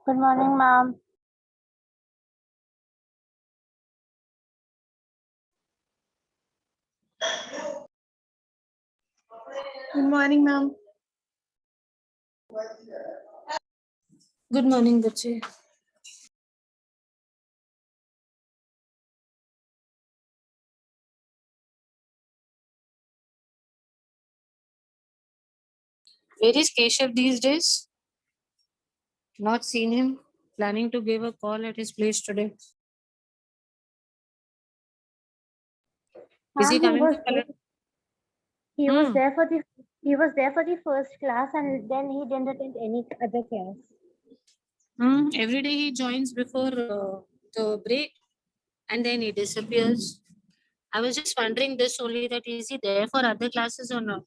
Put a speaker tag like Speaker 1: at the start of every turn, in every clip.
Speaker 1: Good morning, ma'am.
Speaker 2: Good morning, ma'am.
Speaker 3: Good morning, बच्चे. Where is Keshav these days? Not seen him. Planning to give a call at his place today. Is he
Speaker 1: Ma'am,
Speaker 3: coming to collect?
Speaker 1: he was there for the first class, and then he didn't attend any other class.
Speaker 3: Every day he joins before the break and then he disappears. I was just wondering this only, that is he there for other classes or not?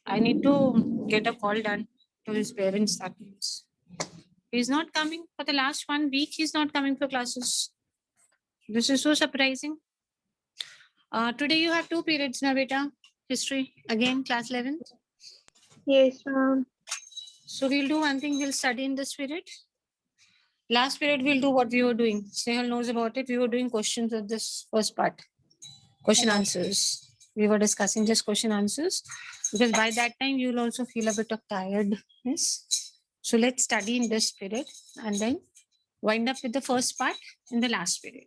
Speaker 3: I need to get a call done to his parents. That means he's not coming for the last 1 week. He's not coming for classes. This is so surprising. Today you have 2 periods, na beta? History again, class 11th.
Speaker 2: Yes, ma'am.
Speaker 3: So we'll do one thing. We'll study in this period. Last period we'll do what we were doing. Snehal knows about it. We were doing questions of this first part. Question answers. We were discussing just question answers, because by that time you'll also feel a bit of tiredness. So let's study in this period and then wind up with the first part in the last period.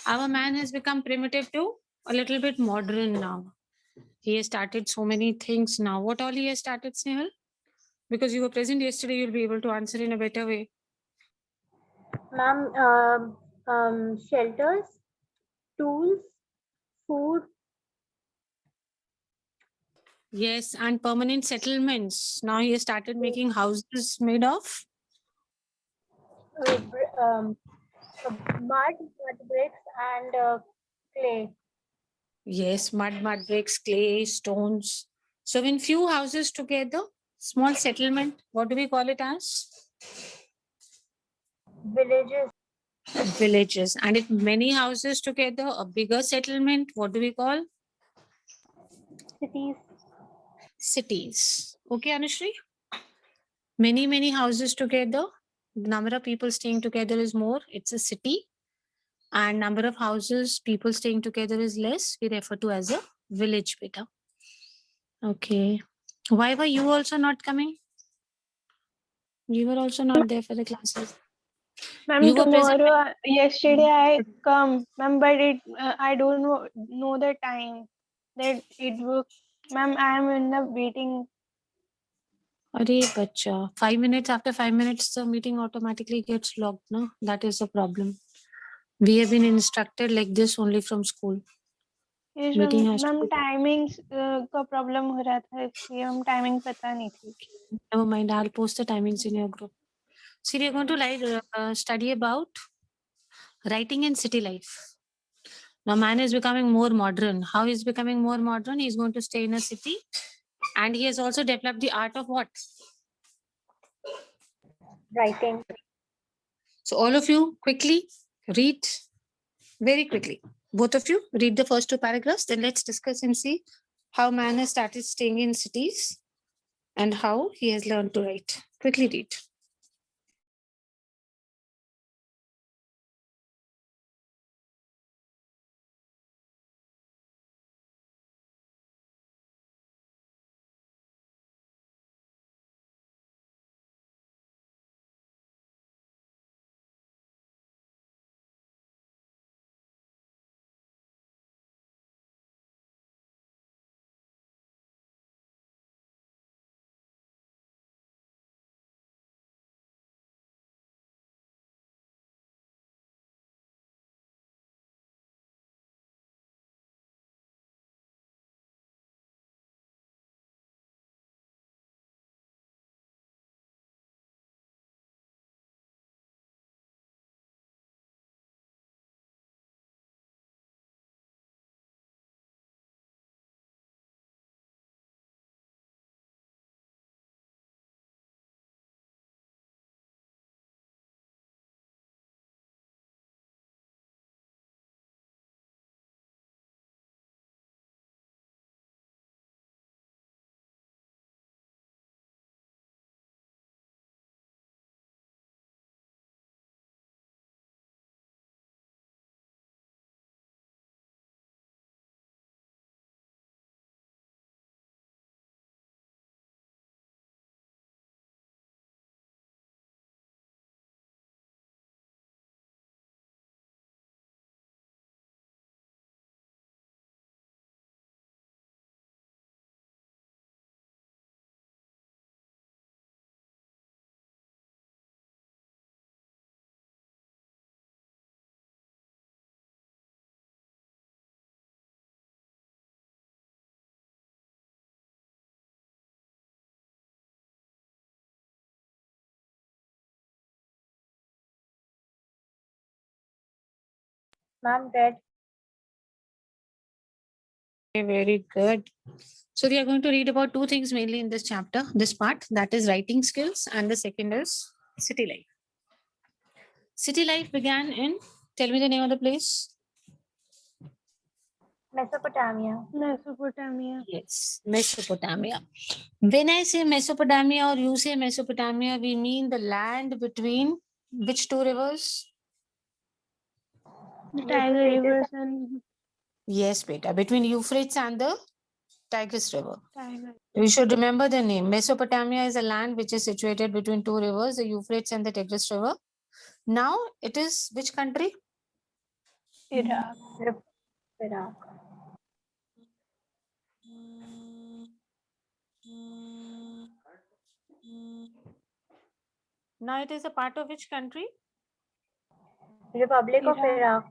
Speaker 3: Our man has become primitive too, a little bit modern now. He has started so many things now. What all he has started, Snehal? Because you were present yesterday, you'll be able to answer in a better way.
Speaker 1: Ma'am, shelters, tools, food.
Speaker 3: Yes, and permanent settlements. Now he has started making houses made of
Speaker 1: Mud bricks, and clay.
Speaker 3: yes, mud bricks, clay, stones. So when few houses together, small settlement, what do we call it as?
Speaker 1: Villages.
Speaker 3: Villages. And if many houses together, a bigger settlement, what do we call?
Speaker 1: Cities.
Speaker 3: Cities. Okay, Anushri? Many houses together, the number of people staying together is more, it's a city. And number of houses, people staying together is less, we refer to as a village, beta. Okay. Why were you also not coming? You were also not there for the classes.
Speaker 2: Ma'am,
Speaker 3: You were present.
Speaker 2: yesterday I come, ma'am, but I don't know the time that it will. Ma'am, I am in the waiting.
Speaker 3: Arey bacha, 5 minutes, after 5 minutes, the meeting automatically gets logged. No, that is the problem. We have been instructed like this only from school.
Speaker 2: Yes,
Speaker 3: Meeting has to
Speaker 2: ma'am,
Speaker 3: be.
Speaker 2: Timings का problem हो रहा था, इसलिए हम timing पता नहीं थी.
Speaker 3: Never mind, I'll post the timings in your group. See, we are going to study about writing in city life. Now, man is becoming more modern. How is becoming more modern? He's going to stay in a city, and he has also developed the art of what?
Speaker 1: Writing.
Speaker 3: So, all of you, quickly read very quickly. Both of you read the first 2 paragraphs. Then let's discuss and see how man has started staying in cities and how he has learned to write. Quickly read.
Speaker 1: Ma'am, red.
Speaker 3: Okay, very good. So we are going to read about two things mainly in this chapter, this part, that is writing skills, and the second is city life. City life began in, tell me the name of the place.
Speaker 1: Mesopotamia.
Speaker 2: Mesopotamia.
Speaker 3: Yes, Mesopotamia. When I say Mesopotamia or you say Mesopotamia, we mean the land between which two rivers?
Speaker 2: The Tiger rivers and
Speaker 3: Yes, beta, between Euphrates and the Tigris River.
Speaker 2: Tiger.
Speaker 3: You should remember the name. Mesopotamia is a land which is situated between two rivers, the Euphrates and the Tigris River. Now it is which country?
Speaker 2: Iraq.
Speaker 1: Iraq.
Speaker 3: Now it is a part of which country?
Speaker 1: Republic of
Speaker 2: Iraq.
Speaker 1: Iraq.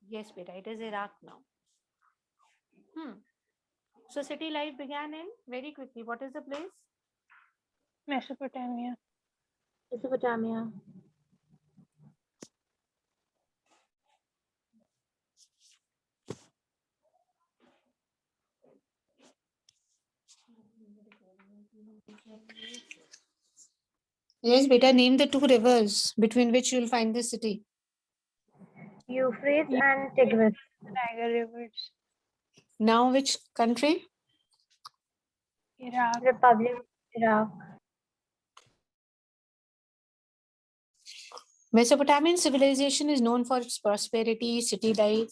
Speaker 3: Yes, beta, it is Iraq now. So city life began in, very quickly, what is the place?
Speaker 2: Mesopotamia.
Speaker 1: Mesopotamia.
Speaker 3: Yes, beta, name the two rivers between which you will find the city.
Speaker 1: Euphrates and Tigris.
Speaker 2: Tiger rivers.
Speaker 3: Now which country?
Speaker 2: Iraq.
Speaker 1: Republic of Iraq.
Speaker 3: Mesopotamian civilization is known for its prosperity, city life,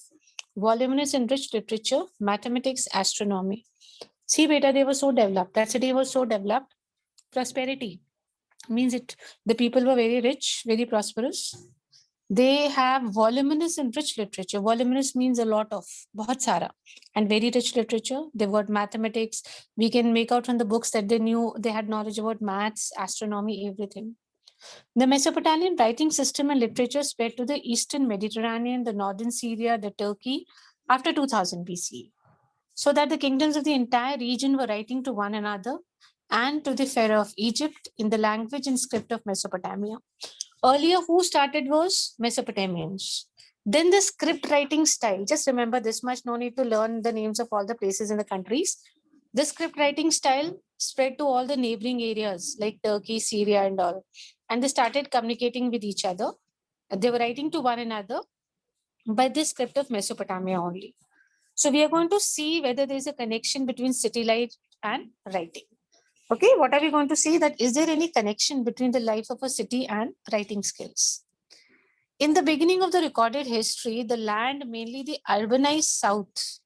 Speaker 3: voluminous and rich literature, mathematics, astronomy. See, beta, they were so developed. That city was so developed. Prosperity means it. The people were very rich, very prosperous. They have voluminous and rich literature. Voluminous means a lot of, bahut sara, and very rich literature. They've got mathematics. We can make out from the books that they knew, they had knowledge about maths, astronomy, everything. The Mesopotamian writing system and literature spread to the eastern Mediterranean, the northern Syria, the Turkey after 2000 BC, so that the kingdoms of the entire region were writing to one another and to the Pharaoh of Egypt in the language and script of Mesopotamia. Earlier, who started was Mesopotamians. Then the script writing style, just remember this much, no need to learn the names of all the places in the countries. The script writing style spread to all the neighboring areas like Turkey, Syria, and all. And they started communicating with each other. They were writing to one another by this script of Mesopotamia only. So we are going to see whether there is a connection between city life and writing. Okay, what are we going to see? That is there any connection between the life of a city and writing skills? In the beginning of the recorded history, the land, mainly the urbanized south,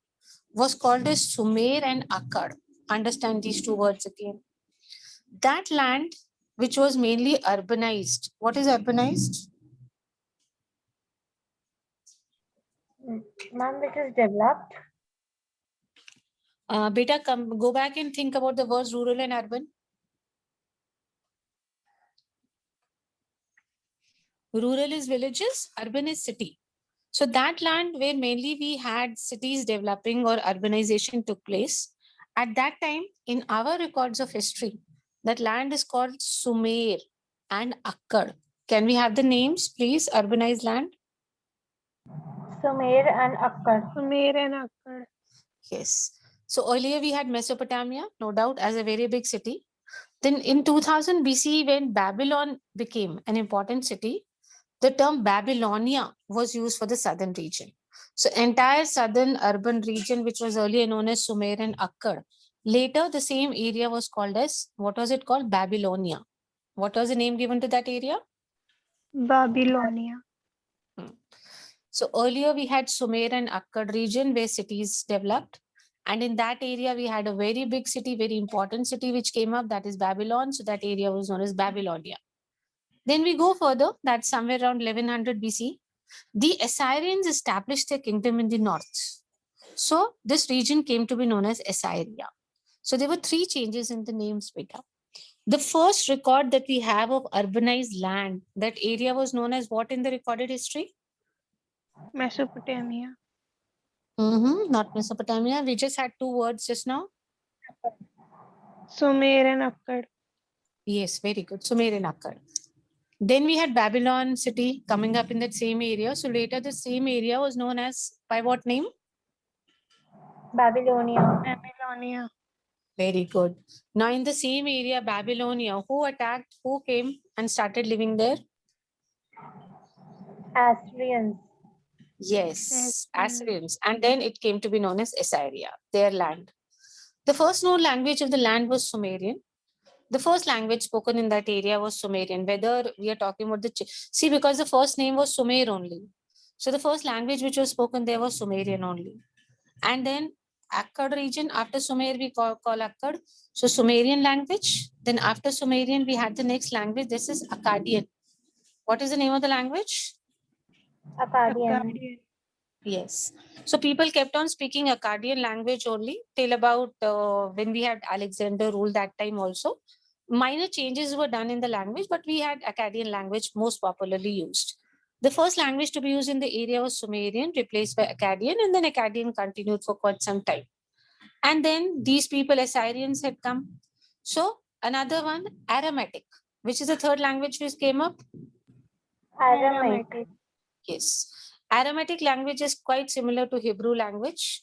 Speaker 3: was called as Sumer and Akkad. Understand these two words again. That land, which was mainly urbanized. What is urbanized?
Speaker 1: Ma'am, which is developed.
Speaker 3: Beta, go back and think about the words rural and urban. Rural is villages, urban is city. So that land where mainly we had cities developing or urbanization took place, at that time in our records of history, that land is called Sumer and Akkad. Can we have the names, please? Urbanized land.
Speaker 1: Sumer and Akkad.
Speaker 2: Sumer and Akkad.
Speaker 3: Yes. So earlier we had Mesopotamia, no doubt, as a very big city. Then in 2000 BC, when Babylon became an important city, the term Babylonia was used for the southern region. So entire southern urban region, which was earlier known as Sumer and Akkad, later the same area was called as, what was it called? Babylonia. What was the name given to that area?
Speaker 2: Babylonia.
Speaker 3: So earlier we had Sumer and Akkad region where cities developed. And in that area, we had a very big city, very important city, which came up, that is Babylon. So that area was known as Babylonia. Then we go further, that's somewhere around 1100 BC. The Assyrians established their kingdom in the north. So this region came to be known as Assyria. So there were three changes in the names, beta. The first record that we have of urbanized land, that area was known as what in the recorded history?
Speaker 2: Mesopotamia.
Speaker 3: Not Mesopotamia. We just had two words just now.
Speaker 2: Sumer and Akkad.
Speaker 3: Yes, very good. Sumer and Akkad. Then we had Babylon city coming up in that same area. So later the same area was known as by what name?
Speaker 1: Babylonia.
Speaker 2: Babylonia.
Speaker 3: Very good. Now in the same area, Babylonia, who attacked, who came and started living there?
Speaker 1: Assyrians.
Speaker 3: Yes,
Speaker 2: Assyrians.
Speaker 3: Assyrians. And then it came to be known as Assyria, their land. The first known language of the land was Sumerian. The first language spoken in that area was Sumerian. Whether we are talking about see, because the first name was Sumer only. So the first language which was spoken there was Sumerian only. And then Akkad region, after Sumer we call Akkad. So Sumerian language. Then after Sumerian we had the next language. This is Akkadian. What is the name of the language?
Speaker 1: Akkadian.
Speaker 2: Akkadian.
Speaker 3: Yes. So people kept on speaking Akkadian language only till about when we had Alexander rule that time also. Minor changes were done in the language, but we had Akkadian language most popularly used. The first language to be used in the area was Sumerian, replaced by Akkadian, and then Akkadian continued for quite some time. And then these people, Assyrians, had come. So another one, Aramaic, which is the third language which came up.
Speaker 1: Aramaic.
Speaker 3: Yes. Aramaic language is quite similar to Hebrew language,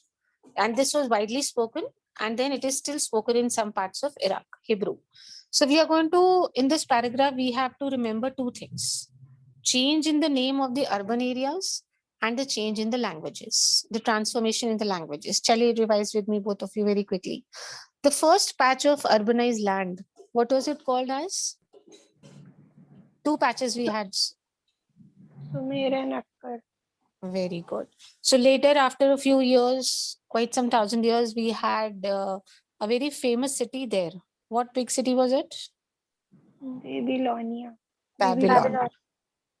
Speaker 3: and this was widely spoken, and then it is still spoken in some parts of Iraq, Hebrew. So we are going to, in this paragraph, we have to remember two things: change in the name of the urban areas and the change in the languages, the transformation in the languages. Chaliye, revise with me, both of you, very quickly. The first patch of urbanized land, what was it called as? Two patches we had.
Speaker 2: Sumer and Akkad.
Speaker 3: Very good. So later, after a few years, quite some 1,000 years, we had a very famous city there. What big city was it?
Speaker 2: Babylonia.
Speaker 3: Babylon.
Speaker 1: Babylon.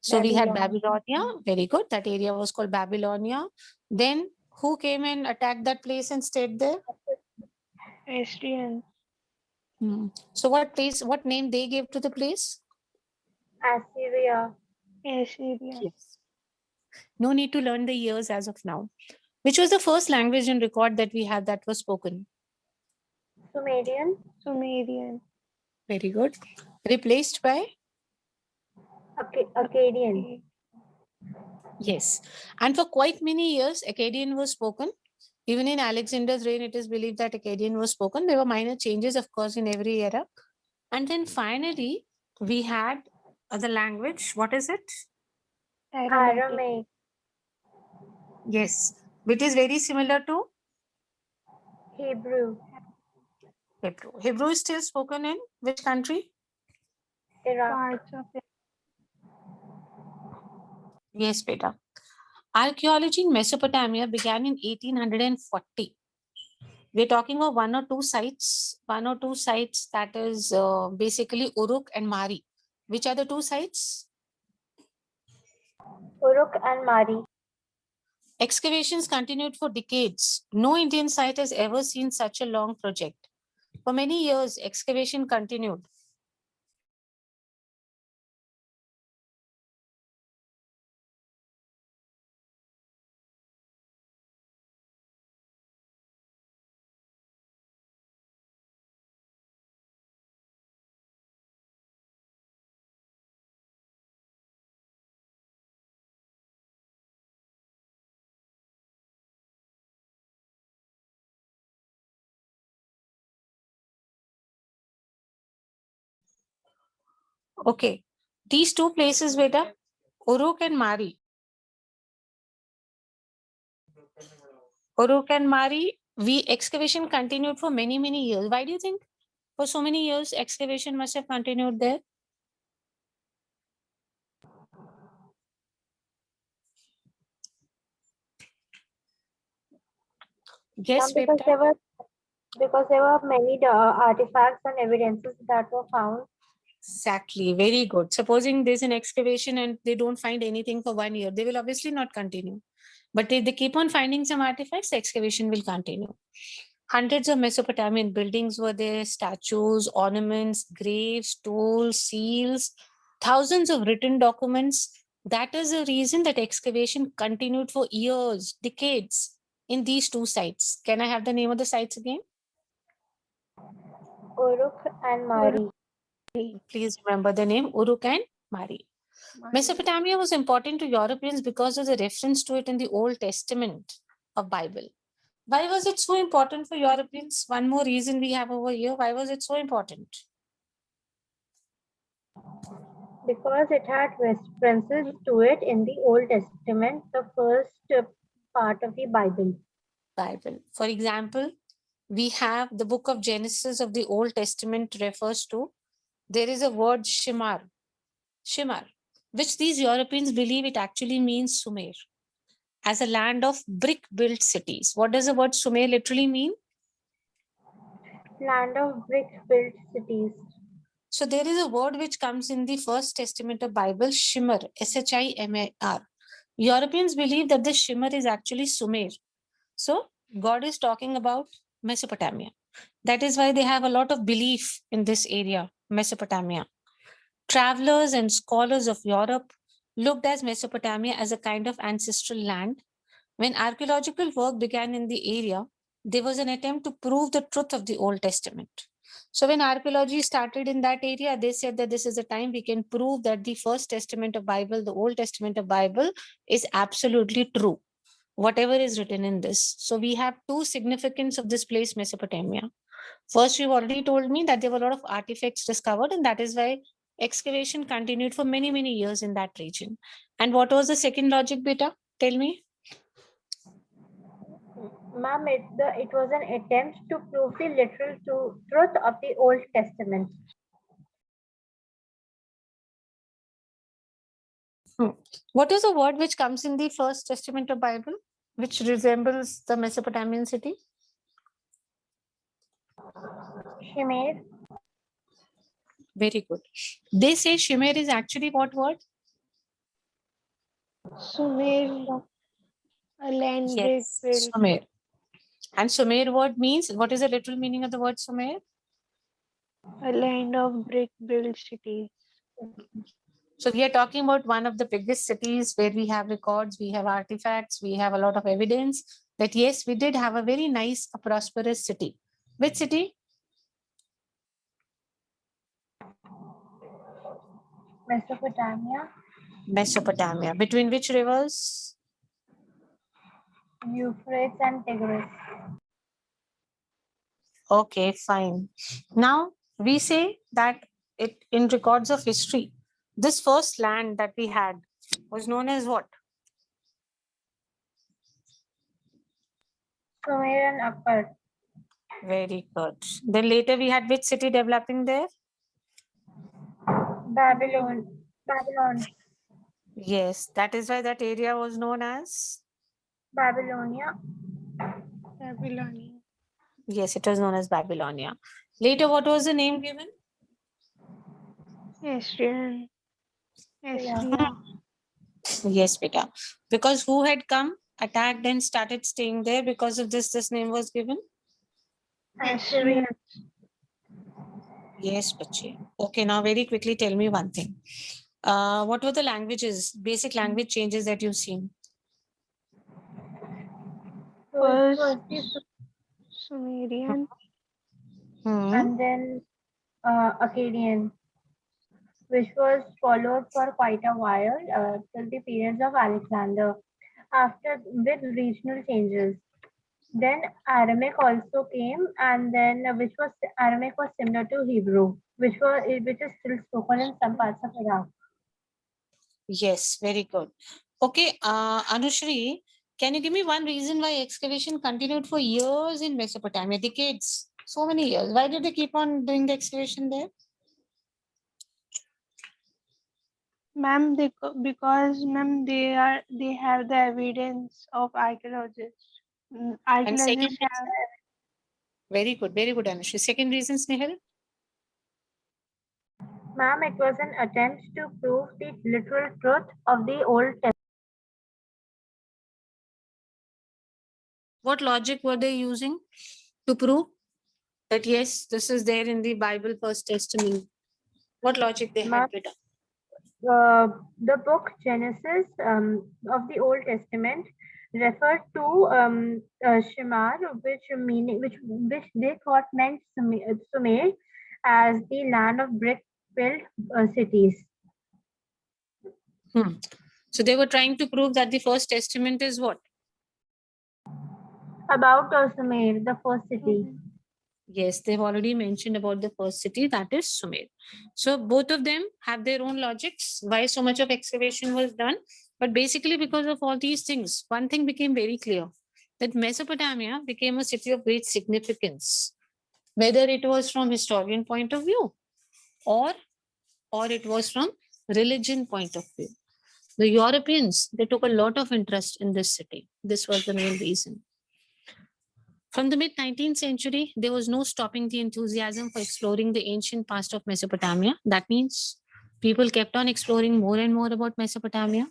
Speaker 3: So we had
Speaker 1: Babylon.
Speaker 3: Babylonia. Very good. That area was called Babylonia. Then who came and attacked that place and stayed there?
Speaker 2: Assyrians.
Speaker 3: So what place, what name they gave to the place?
Speaker 1: Assyria.
Speaker 2: Assyria.
Speaker 3: Yes. No need to learn the years as of now. Which was the first language and record that we had that was spoken?
Speaker 1: Sumerian.
Speaker 2: Sumerian.
Speaker 3: Very good. Replaced by?
Speaker 1: Akkadian.
Speaker 3: Yes. And for quite many years, Akkadian was spoken. Even in Alexander's reign, it is believed that Akkadian was spoken. There were minor changes, of course, in every era. And then finally, we had the language. What is it?
Speaker 2: Aramaic.
Speaker 1: Aramaic.
Speaker 3: Yes. Which is very similar to
Speaker 1: Hebrew.
Speaker 3: Hebrew. Hebrew is still spoken in which country?
Speaker 1: Iraq.
Speaker 2: Parts of it.
Speaker 3: Yes, beta. Archaeology in Mesopotamia began in 1840. We're talking of one or two sites that is basically Uruk and Mari. Which are the two sites?
Speaker 1: Uruk and Mari.
Speaker 3: Excavations continued for decades. No Indian site has ever seen such a long project. For many years, excavation continued. Okay, these two places, beta, Uruk and Mari. Uruk and Mari, excavation continued for many, many years. Why do you think for so many years excavation must have continued there? Yes,
Speaker 1: Because
Speaker 3: beta.
Speaker 1: there were many artifacts and evidences that were found.
Speaker 3: Exactly, very good. Supposing there's an excavation and they don't find anything for 1 year, they will obviously not continue. But if they keep on finding some artifacts, the excavation will continue. Hundreds of Mesopotamian buildings were there, statues, ornaments, graves, tools, seals, thousands of written documents. That is the reason that excavation continued for years, decades in these two sites. Can I have the name of the sites again?
Speaker 1: Uruk and Mari.
Speaker 3: Please remember the name Uruk and Mari. Mesopotamia was important to Europeans because of the reference to it in the Old Testament of Bible. Why was it so important for Europeans? One more reason we have over here. Why was it so important?
Speaker 1: Because it had references to it in the Old Testament, the first part of the Bible.
Speaker 3: For example, we have the book of Genesis of the Old Testament refers to, there is a word Shimar, which these Europeans believe it actually means Sumer, as a land of brick-built cities. What does the word Sumer literally mean?
Speaker 1: Land of brick-built cities.
Speaker 3: So there is a word which comes in the First Testament of Bible, Shimmer, Shimar. Europeans believe that the Shimmer is actually Sumer. So God is talking about Mesopotamia. That is why they have a lot of belief in this area, Mesopotamia. Travelers and scholars of Europe looked at Mesopotamia as a kind of ancestral land. When archaeological work began in the area, there was an attempt to prove the truth of the Old Testament. So when archaeology started in that area, they said that this is the time we can prove that the First Testament of Bible, the Old Testament of Bible is absolutely true, whatever is written in this. So we have two significance of this place, Mesopotamia. First, you've already told me that there were a lot of artifacts discovered, and that is why excavation continued for many, many years in that region. And what was the second logic, beta? Tell me.
Speaker 1: Ma'am, it was an attempt to prove the literal truth of the Old Testament.
Speaker 3: What is the word which comes in the First Testament of Bible, which resembles the Mesopotamian city?
Speaker 1: Shemer.
Speaker 3: Very good. They say Shemer is actually what word?
Speaker 2: Sumer, a land
Speaker 3: Yes,
Speaker 2: brick-built.
Speaker 3: Sumer. And Sumer word means, what is the literal meaning of the word Sumer?
Speaker 2: A land of brick-built cities.
Speaker 3: So we are talking about one of the biggest cities where we have records, we have artifacts, we have a lot of evidence that yes, we did have a very nice, a prosperous city. Which city?
Speaker 1: Mesopotamia.
Speaker 3: Mesopotamia. Between which rivers?
Speaker 1: Euphrates and Tigris.
Speaker 3: Okay, fine. Now we say that it in records of history, this first land that we had was known as what?
Speaker 1: Sumer and Akkad.
Speaker 3: Very good. Then later we had which city developing there?
Speaker 1: Babylon.
Speaker 3: Yes, that is why that area was known as?
Speaker 1: Babylonia.
Speaker 2: Babylonia.
Speaker 3: Yes, it was known as Babylonia. Later, what was the name given?
Speaker 2: Assyrian. Assyria.
Speaker 3: Yes, beta. Because who had come, attacked and started staying there? Because of this name was given?
Speaker 2: Assyrian.
Speaker 3: Yes, bache. Okay, now very quickly tell me one thing. What were the languages, basic language changes that you've seen?
Speaker 2: First, Sumerian.
Speaker 1: And then Akkadian, which was followed for quite a while till the periods of Alexander, after with regional changes. Then Aramaic also came, and then Aramaic was similar to Hebrew, which is still spoken in some parts of Iraq.
Speaker 3: Yes, very good. Okay, Anushri, can you give me one reason why excavation continued for years in Mesopotamia, decades, so many years? Why did they keep on doing the excavation there?
Speaker 2: Ma'am, because ma'am, they have the evidence of archaeologists.
Speaker 3: And second
Speaker 2: Archaeologists have
Speaker 3: reason, very good, Anushri. Second reason, Snehal?
Speaker 1: Ma'am, it was an attempt to prove the literal truth of the Old Testament.
Speaker 3: What logic were they using to prove that yes, this is there in the Bible First Testament? What logic they had, beta?
Speaker 1: The book Genesis of the Old Testament referred to Shemar, which they thought meant Sumer as the land of brick-built cities.
Speaker 3: So they were trying to prove that the First Testament is what?
Speaker 1: About Sumer, the first city.
Speaker 3: Yes, they've already mentioned about the first city, that is Sumer. So both of them have their own logics, why so much of excavation was done. But basically, because of all these things, one thing became very clear, that Mesopotamia became a city of great significance, whether it was from historian point of view or it was from religion point of view. The Europeans, they took a lot of interest in this city. This was the main reason. From the mid 19th century, there was no stopping the enthusiasm for exploring the ancient past of Mesopotamia. That means people kept on exploring more and more about Mesopotamia.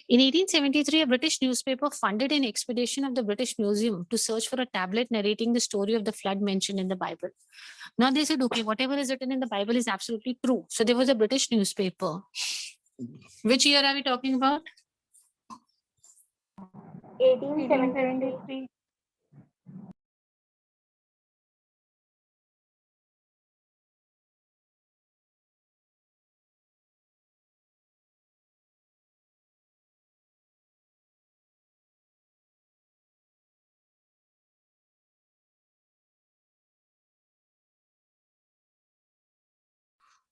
Speaker 3: In 1873, a British newspaper funded an expedition of the British Museum to search for a tablet narrating the story of the flood mentioned in the Bible. Now they said, okay, whatever is written in the Bible is absolutely true. So there was a British newspaper. Which year are we talking about?
Speaker 1: 1873.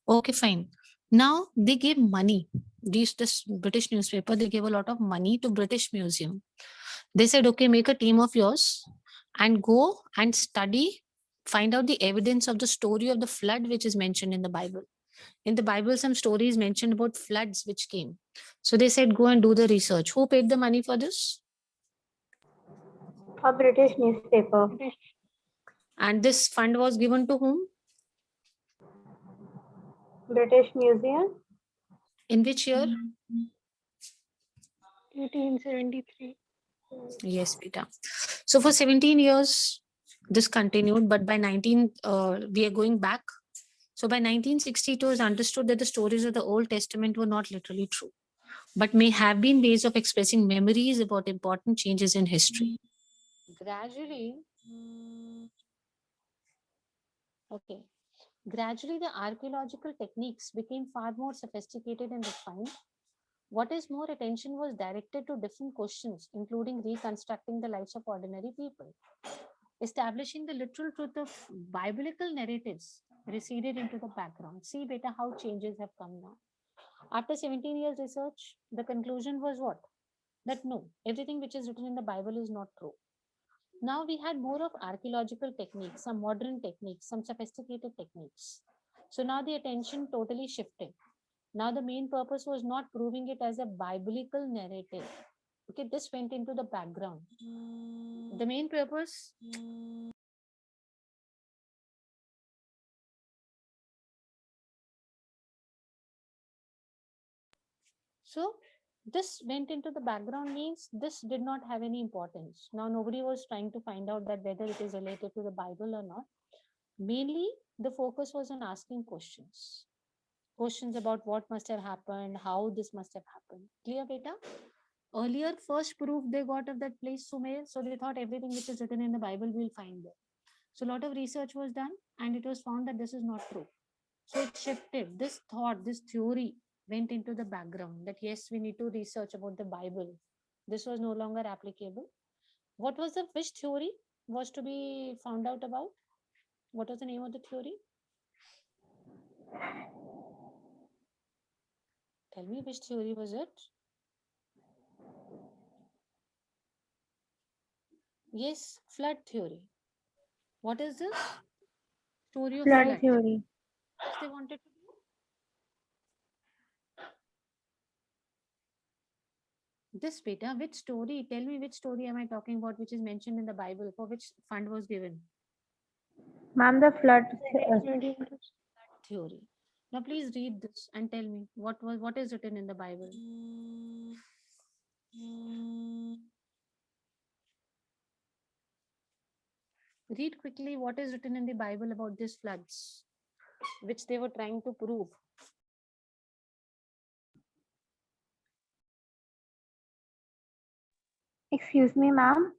Speaker 3: Okay, fine. Now they gave money. This British newspaper, they gave a lot of money to British Museum. They said, okay, make a team of yours and go and study, find out the evidence of the story of the flood which is mentioned in the Bible. In the Bible, some stories mentioned about floods which came. So they said, go and do the research. Who paid the money for this?
Speaker 1: A British newspaper.
Speaker 3: And this fund was given to whom?
Speaker 1: British Museum.
Speaker 3: In which year?
Speaker 2: 1873.
Speaker 3: Yes, beta. So for 17 years, this continued, but by 19, we are going back. So by 1960, it was understood that the stories of the Old Testament were not literally true, but may have been ways of expressing memories about important changes in history. Gradually, okay, gradually the archaeological techniques became far more sophisticated and refined. What is more, attention was directed to different questions, including reconstructing the lives of ordinary people. Establishing the literal truth of biblical narratives receded into the background. See, beta, how changes have come now. After 17 years research, the conclusion was what? That no, everything which is written in the Bible is not true. Now we had more of archaeological techniques, some modern techniques, some sophisticated techniques. So now the attention totally shifted. Now the main purpose was not proving it as a biblical narrative. Okay, this went into the background. The main purpose. So this went into the background means this did not have any importance. Now nobody was trying to find out that whether it is related to the Bible or not. Mainly the focus was on asking questions. Questions about what must have happened, how this must have happened. Clear, beta? Earlier, first proof they got of that place Sumer, so they thought everything which is written in the Bible will find there. So a lot of research was done and it was found that this is not true. So it shifted. This thought, this theory went into the background that yes, we need to research about the Bible. This was no longer applicable. What was the which theory was to be found out about? What was the name of the theory? Tell me which theory was it? Yes, flood theory. What is this? Story of
Speaker 1: Flood
Speaker 3: flood.
Speaker 1: theory.
Speaker 3: What they wanted to do? This beta, which story? Tell me which story am I talking about, which is mentioned in the Bible, for which fund was given?
Speaker 1: Ma'am, the flood
Speaker 3: Theory. Now please read this and tell me what is written in the Bible. Read quickly what is written in the Bible about these floods, which they were trying to prove.
Speaker 1: Excuse me, ma'am.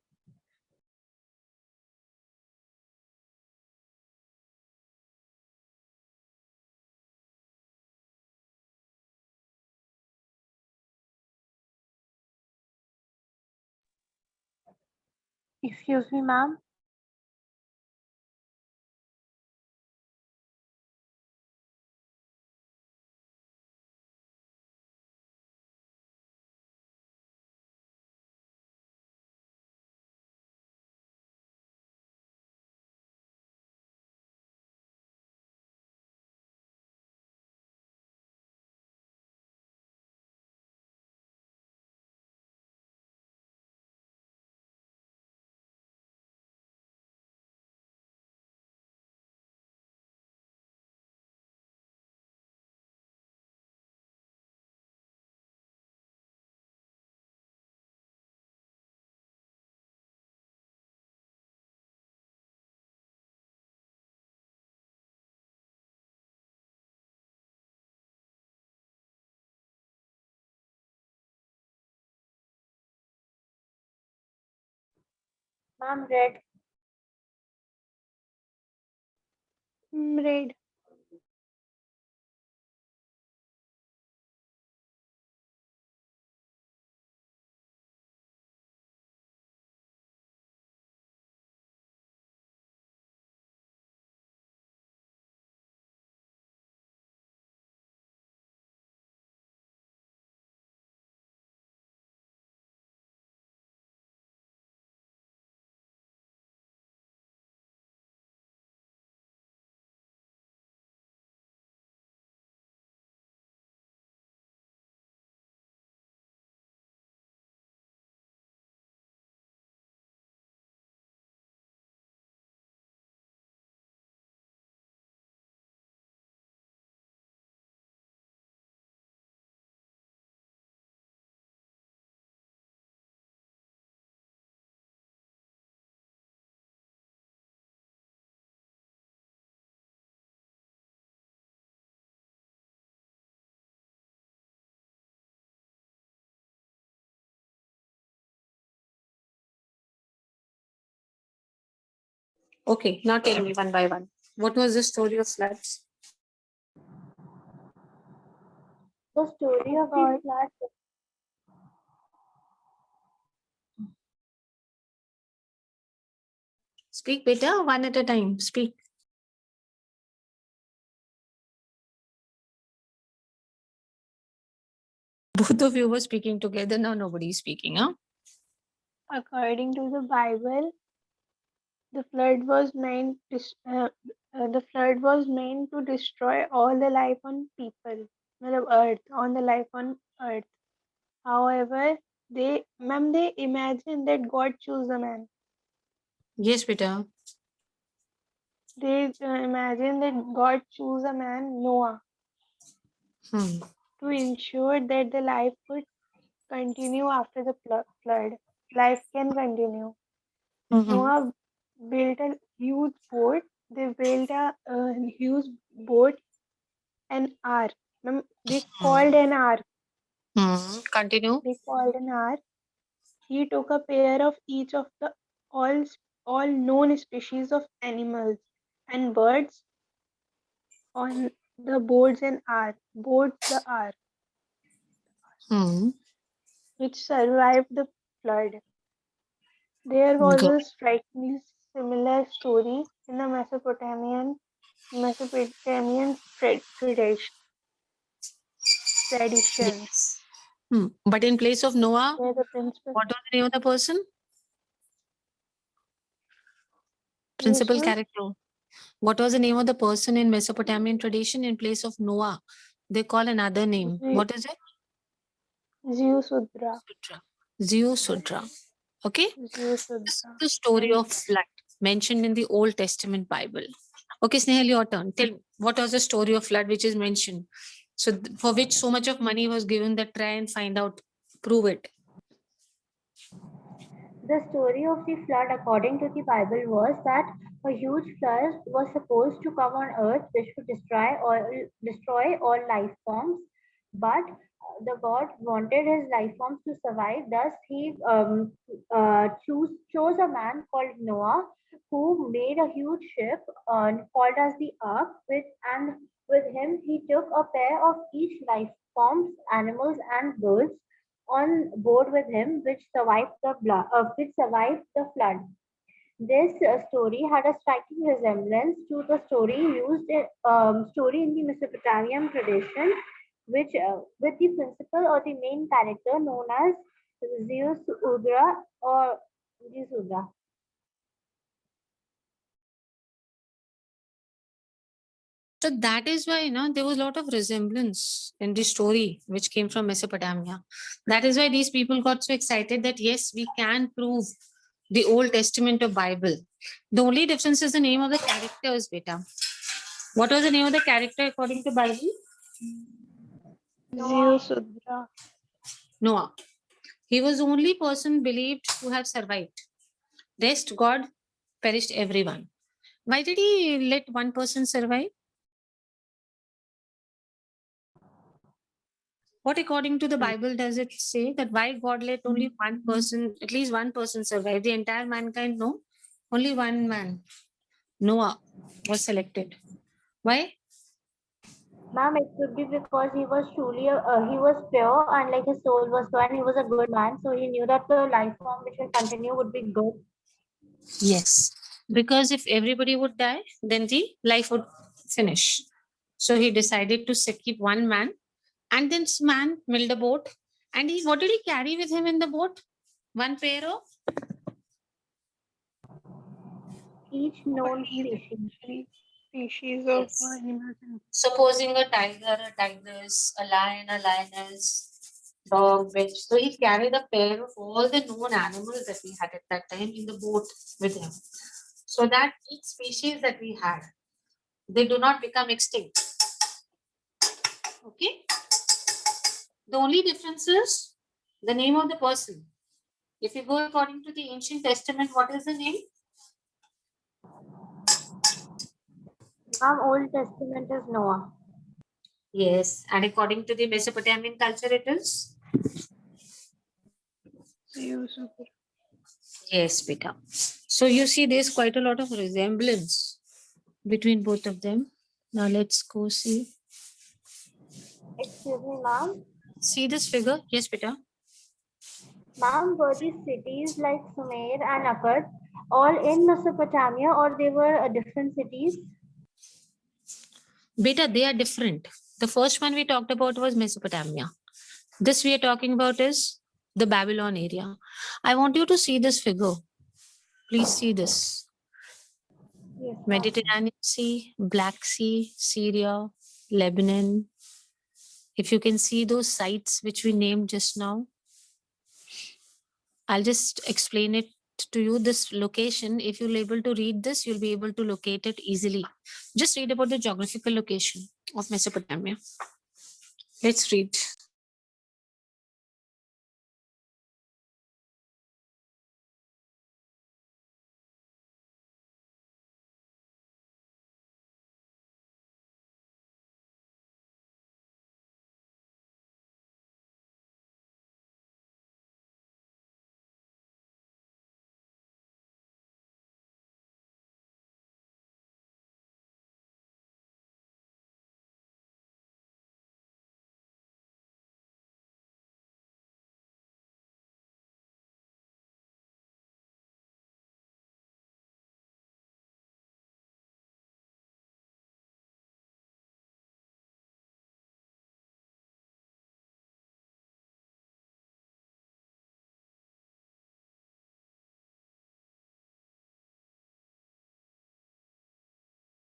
Speaker 1: Excuse me, ma'am. Ma'am, red.
Speaker 2: Red.
Speaker 3: Okay, now tell me one by one. What was the story of floods?
Speaker 1: The story of
Speaker 2: God.
Speaker 1: the flood.
Speaker 3: Speak better, one at a time. Speak. Both of you were speaking together. Now nobody is speaking, huh?
Speaker 2: According to the Bible, the flood was the flood was meant to destroy all the life on people, मतलब earth, on the life on earth. However, they imagine that God chose a man.
Speaker 3: Yes, beta.
Speaker 2: They imagine that God chose a man, Noah,
Speaker 3: Hmm.
Speaker 2: to ensure that the life would continue after the flood. Life can continue.
Speaker 3: Mhm.
Speaker 2: Noah built a huge boat. They built a huge boat, an ark. They called an ark.
Speaker 3: Continue.
Speaker 2: They called an ark. He took a pair of each of the all all known species of animals and birds on the boards and ark. Boards the ark,
Speaker 3: Hmm.
Speaker 2: which survived the flood. There was
Speaker 3: Good.
Speaker 2: a strikingly similar story in the Mesopotamian traditions,
Speaker 3: Yes. But in place of Noah,
Speaker 2: where the principal
Speaker 3: what was the name of the person?
Speaker 2: yes,
Speaker 3: Principal
Speaker 2: ma'am,
Speaker 3: character. What was the name of the person in Mesopotamian tradition in place of Noah? They call another name. What is it?
Speaker 2: Zeusudra,
Speaker 3: Sudra. Zeusudra. Okay. This is
Speaker 2: Zeusudra.
Speaker 3: the story
Speaker 2: And
Speaker 3: of flood mentioned in the Old Testament Bible. Okay, Snehal, your turn. Tell me, what was the story of flood which is mentioned? So, for which so much of money was given that try and find out, prove it.
Speaker 1: The story of the flood, according to the Bible, was that a huge flood was supposed to come on earth, which would destroy all life forms. But the God wanted his life forms to survive. Thus, he chose a man called Noah, who made a huge ship called as the Ark. With him, he took a pair of each life forms, animals and birds, on board with him, which survived the flood. This story had a striking resemblance to the story in the Mesopotamian tradition, which with the principal or the main character known as Zeus Udra or Zeus Udra.
Speaker 3: So that is why, there was a lot of resemblance in the story which came from Mesopotamia. That is why these people got so excited that yes, we can prove the Old Testament of Bible. The only difference is the name of the characters, beta. What was the name of the character according to Bible?
Speaker 2: Zeus Udra.
Speaker 3: Noah. He was the only person believed to have survived. Rest, God perished everyone. Why did he let one person survive? What according to the Bible does it say that why God let only one person, at least one person survive? The entire mankind, no. Only one man, Noah, was selected. Why?
Speaker 1: Ma'am, it could be because he was he was pure and like his soul was pure and he was a good man. So he knew that the life form which will continue would be good.
Speaker 3: Yes. Because if everybody would die, then the life would finish. So he decided to keep one man, and then this man built a boat. And what did he carry with him in the boat? One pair of
Speaker 1: Each known
Speaker 2: Only
Speaker 1: species.
Speaker 2: species of
Speaker 3: Yes.
Speaker 2: animals.
Speaker 3: Supposing a tiger, a tigress, a lion, a lioness, dog, bitch. So he carried a pair of all the known animals that we had at that time in the boat with him. So that each species that we had, they do not become extinct. Okay. The only difference is the name of the person. If you go according to the ancient testament, what is the name?
Speaker 1: Old Testament is Noah.
Speaker 3: Yes. And according to the Mesopotamian culture, it is?
Speaker 2: Zeus Udra.
Speaker 3: Yes, beta. So you see, there's quite a lot of resemblance between both of them. Now let's go see.
Speaker 1: Excuse me, ma'am.
Speaker 3: See this figure? Yes, beta.
Speaker 1: Ma'am, were these cities like Sumer and Akkad all in Mesopotamia or they were different cities?
Speaker 3: Beta, they are different. The first one we talked about was Mesopotamia. This we are talking about is the Babylon area. I want you to see this figure. Please see this.
Speaker 1: Yes, ma'am.
Speaker 3: Mediterranean Sea, Black Sea, Syria, Lebanon. If you can see those sites which we named just now, I'll just explain it to you. This location, if you're able to read this, you'll be able to locate it easily. Just read about the geographical location of Mesopotamia. Let's read.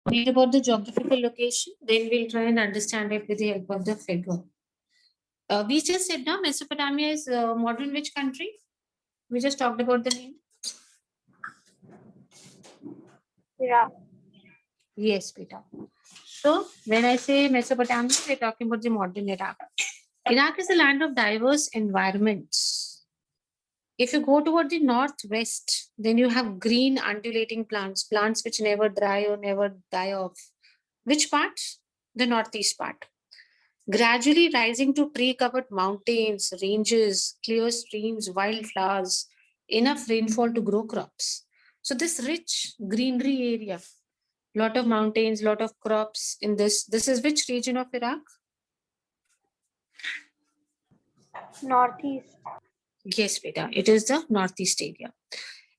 Speaker 3: Read about the geographical location, then we'll try and understand it with the help of the figure. We just said now Mesopotamia is modern which country? We just talked about the name.
Speaker 1: Iraq.
Speaker 3: Yes, Peter. So when I say Mesopotamia, we're talking about the modern Iraq. Iraq is a land of diverse environments. If you go toward the northwest, then you have green undulating plants, plants which never dry or never die off. Which part? The northeast part. Gradually rising to tree-covered mountains, ranges, clear streams, wildflowers, enough rainfall to grow crops. So this rich greenery area, lot of mountains, lot of crops in this. This is which region of Iraq?
Speaker 1: Northeast.
Speaker 3: Yes, beta. It is the northeast area.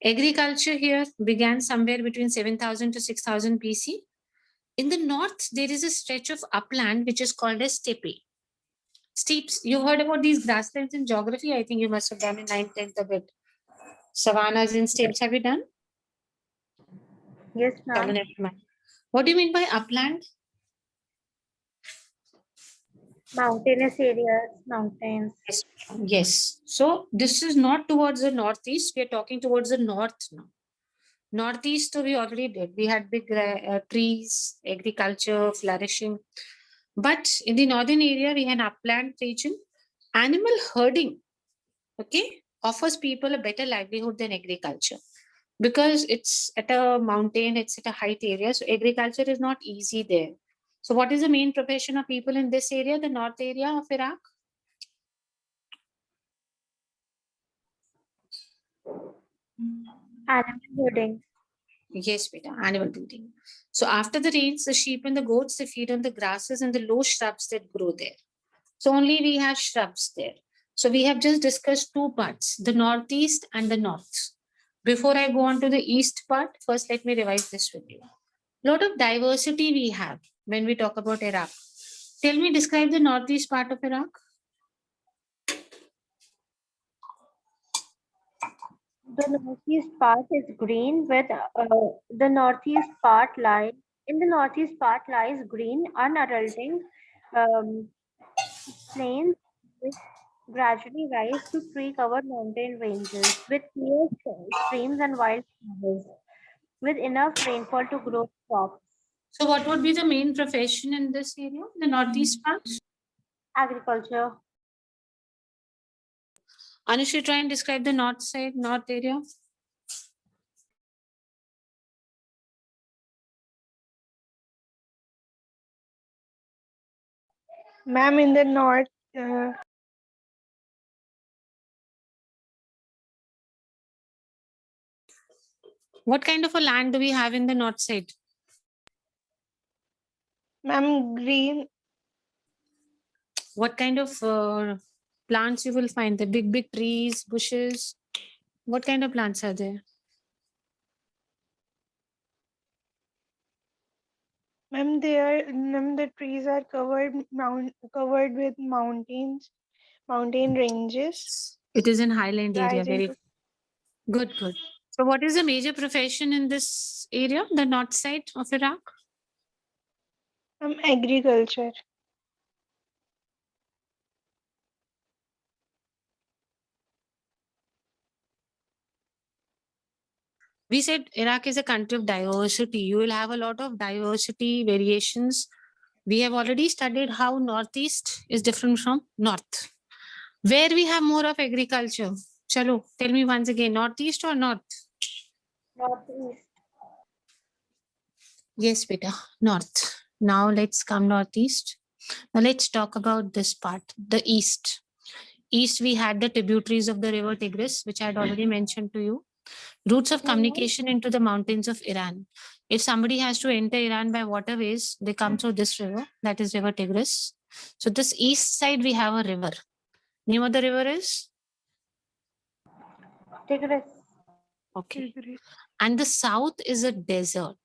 Speaker 3: Agriculture here began somewhere between 7000 to 6000 BC. In the north, there is a stretch of upland which is called as steppe. Steeps. You heard about these grasslands in geography? I think you must have done in 9th, 10th a bit. Savannas and steppes, have you done?
Speaker 1: Yes, ma'am.
Speaker 3: Dominant man. What do you mean by upland?
Speaker 1: Mountainous areas, mountains.
Speaker 3: Yes. Yes. So this is not towards the northeast. We are talking towards the north now. Northeast, so we already did. We had big trees, agriculture flourishing. But in the northern area, we had upland region. Animal herding, okay, offers people a better livelihood than agriculture because it's at a mountain, it's at a height area. So agriculture is not easy there. So what is the main profession of people in this area, the north area of Iraq?
Speaker 1: Animal herding.
Speaker 3: Yes, beta, animal breeding. So after the rains, the sheep and the goats, they feed on the grasses and the low shrubs that grow there. So only we have shrubs there. So we have just discussed two parts, the northeast and the north. Before I go on to the east part, first let me revise this with you. Lot of diversity we have when we talk about Iraq. Tell me, describe the northeast part of Iraq.
Speaker 1: The northeast part is green with the northeast part lies green, unadulting plains which gradually rise to tree-covered mountain ranges with clear streams and wildflowers, with enough rainfall to grow crops.
Speaker 3: So what would be the main profession in this area, the northeast part?
Speaker 1: Agriculture.
Speaker 3: Anushri, try and describe the north side, north area.
Speaker 2: Ma'am, in the north,
Speaker 3: What kind of a land do we have in the north side?
Speaker 2: ma'am, green,
Speaker 3: What kind of plants you will find? The big, big trees, bushes. What kind of plants are there?
Speaker 2: ma'am, the trees are covered with mountains, mountain ranges.
Speaker 3: It is in highland area.
Speaker 2: rising
Speaker 3: Very
Speaker 2: to-
Speaker 3: good, good. So what is the major profession in this area, the north side of Iraq?
Speaker 2: Agriculture.
Speaker 3: We said Iraq is a country of diversity. You will have a lot of diversity variations. We have already studied how northeast is different from north. Where we have more of agriculture? Chalo, tell me once again, northeast or north?
Speaker 1: Northeast.
Speaker 3: Yes, beta, north. Now let's come northeast. Now let's talk about this part, the east. East, we had the tributaries of the river Tigris, which I had already mentioned to you. Routes of communication into the mountains of Iran. If somebody has to enter Iran by waterways, they come through this river, that is river Tigris. So this east side, we have a river. Name of the river is?
Speaker 1: Tigris.
Speaker 3: Okay. And the south is a desert.